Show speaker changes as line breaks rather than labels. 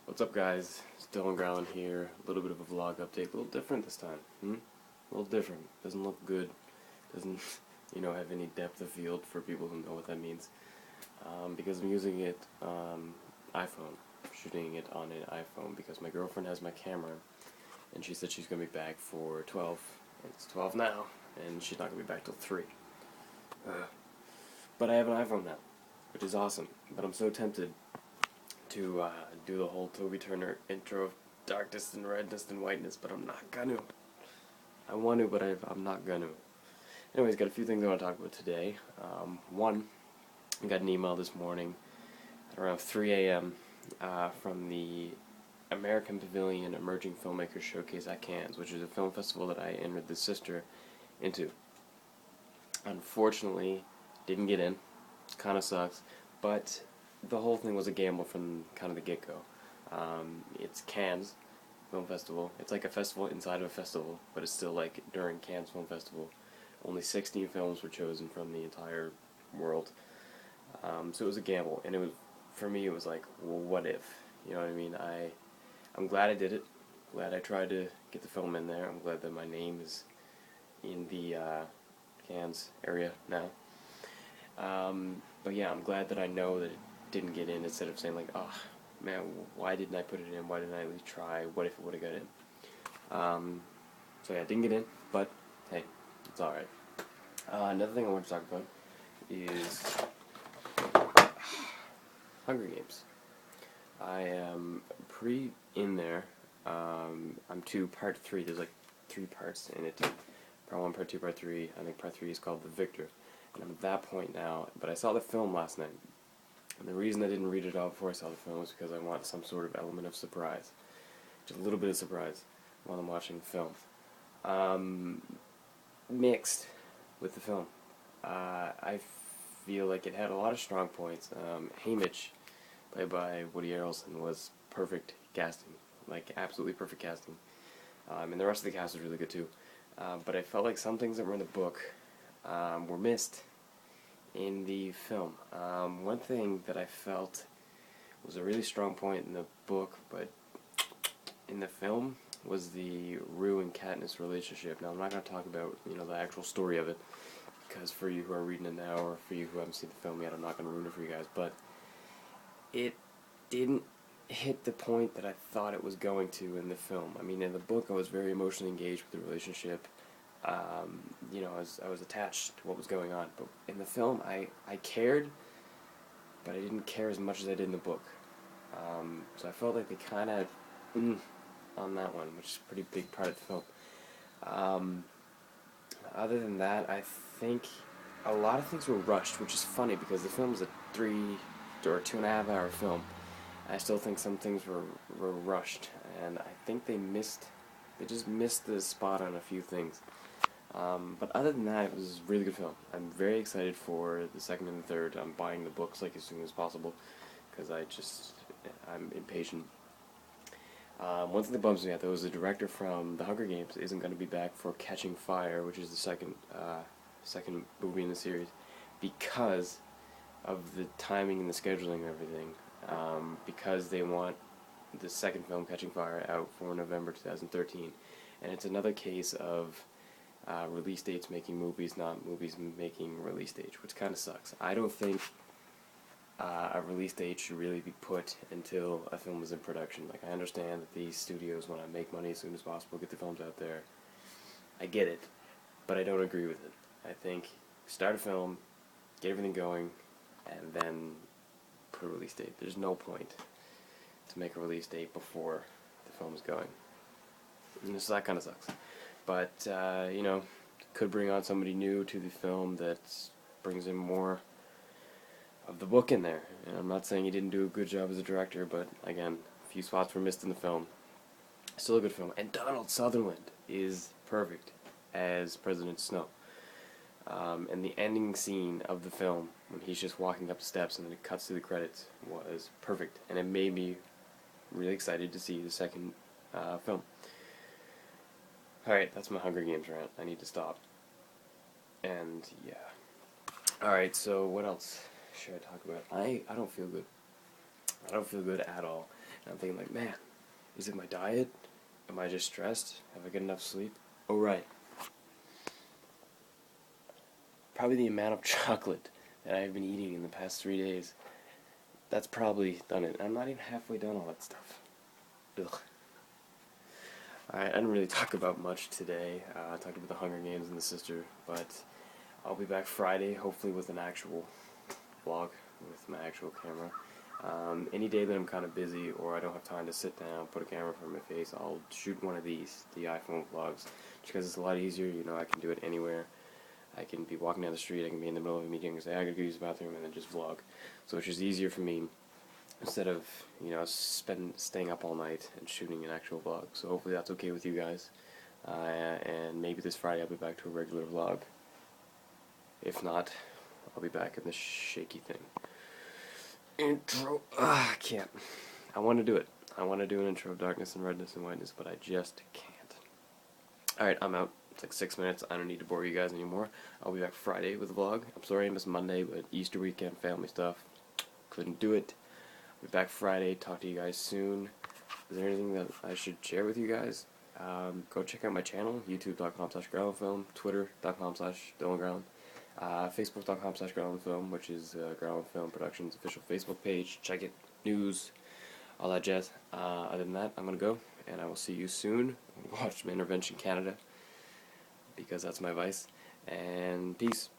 What's up, guys? It's Dylan Growlin here. A little bit of a vlog update. A little different this time. A little different. Doesn't look good. Doesn't, have any depth of field for people who know what that means. Because I'm using it iPhone. Shooting it on an iPhone because my girlfriend has my camera and she said she's going to be back for 12. It's 12 now and she's not going to be back till 3. But I have an iPhone now, which is awesome. But I'm so tempted to do the whole Toby Turner intro of darkness and redness and whiteness, but I'm not gonna. I want to, but I'm not gonna. Anyways, got a few things I want to talk about today. One, I got an email this morning at around 3 a.m. From the American Pavilion Emerging Filmmakers Showcase at Cannes, which is a film festival that I entered the sister into. Unfortunately, didn't get in. Kind of sucks, but the whole thing was a gamble from kind of the get-go. It's Cannes Film Festival. It's like a festival inside of a festival, but it's still like during Cannes Film Festival. Only 16 films were chosen from the entire world. So it was a gamble, and it was, for me, it was like, well, what if? You know what I mean? I'm glad I did it. Glad I tried to get the film in there. I'm glad that my name is in the Cannes area now. But yeah, I'm glad that I know that it didn't get in, instead of saying like, oh man, why didn't I put it in? Why didn't I at least try? What if it would have got in? So yeah, it didn't get in, but hey, it's alright. Another thing I want to talk about is Hunger Games. I am pretty in there. I'm to part 3. There's like 3 parts in it. Part 1, part 2, part 3. I think part 3 is called The Victor. And I'm at that point now, but I saw the film last night. And the reason I didn't read it all before I saw the film was because I want some sort of element of surprise. Just a little bit of surprise while I'm watching the film. Mixed with the film. I feel like it had a lot of strong points. Haymitch, played by Woody Harrelson, was perfect casting. Like, absolutely perfect casting. And the rest of the cast was really good too. But I felt like some things that were in the book were missed in the film. One thing that I felt was a really strong point in the book, but in the film, was the Rue and Katniss relationship. Now, I'm not going to talk about the actual story of it, because for you who are reading it now, or for you who haven't seen the film yet, I'm not going to ruin it for you guys. But it didn't hit the point that I thought it was going to in the film. I mean, in the book, I was very emotionally engaged with the relationship. I was attached to what was going on, but in the film, I cared, but I didn't care as much as I did in the book. So I felt like they kind of on that one, which is a pretty big part of the film. Other than that, I think a lot of things were rushed, which is funny because the film is a 3 or 2.5 hour film. I still think some things were rushed, and I think they just missed the spot on a few things. But other than that, it was a really good film. I'm very excited for the second and the third. I'm buying the books like as soon as possible because I'm impatient. One thing that bums me out though is the director from The Hunger Games isn't going to be back for Catching Fire, which is the second movie in the series, because of the timing and the scheduling and everything. Because they want the second film, Catching Fire, out for November 2013, and it's another case of release dates making movies, not movies making release dates, which kind of sucks. I don't think a release date should really be put until a film is in production. Like, I understand that these studios want to make money as soon as possible, get the films out there. I get it, but I don't agree with it. I think start a film, get everything going, and then put a release date. There's no point to make a release date before the film is going. And so that kind of sucks. But, could bring on somebody new to the film that brings in more of the book in there. And I'm not saying he didn't do a good job as a director, but again, a few spots were missed in the film. Still a good film. And Donald Sutherland is perfect as President Snow. And the ending scene of the film, when he's just walking up the steps and then it cuts to the credits, was perfect. And it made me really excited to see the second film. Alright, that's my Hunger Games rant. I need to stop. And, yeah. Alright, so what else should I talk about? I don't feel good. I don't feel good at all. And I'm thinking like, man, is it my diet? Am I just stressed? Have I got enough sleep? Oh right. Probably the amount of chocolate that I've been eating in the past 3 days. That's probably done it. I'm not even halfway done all that stuff. Ugh. Alright, I didn't really talk about much today. I talked about the Hunger Games and the sister, but I'll be back Friday, hopefully with an actual vlog, with my actual camera. Any day that I'm kind of busy or I don't have time to sit down, put a camera in front of my face, I'll shoot one of these, the iPhone vlogs, just because it's a lot easier. You know, I can do it anywhere. I can be walking down the street, I can be in the middle of a meeting and say, I gotta go use the bathroom, and then just vlog. So it's just easier for me instead of, you know, staying up all night and shooting an actual vlog. So hopefully that's okay with you guys. And maybe this Friday I'll be back to a regular vlog. If not, I'll be back in this shaky thing. Intro. I can't. I want to do it. I want to do an intro of Darkness and Redness and Whiteness, but I just can't. Alright, I'm out. It's like 6 minutes. I don't need to bore you guys anymore. I'll be back Friday with a vlog. I'm sorry I missed Monday, but Easter weekend, family stuff. Couldn't do it. I'll be back Friday. Talk to you guys soon. Is there anything that I should share with you guys? Go check out my channel, youtube.com/growlingfilm, twitter.com/dylanground, facebook.com/growlingfilm, which is Growling Film Productions' official Facebook page. Check it. News, all that jazz. Other than that, I'm going to go, and I will see you soon. I'm going to watch Intervention Canada, because that's my vice, and peace.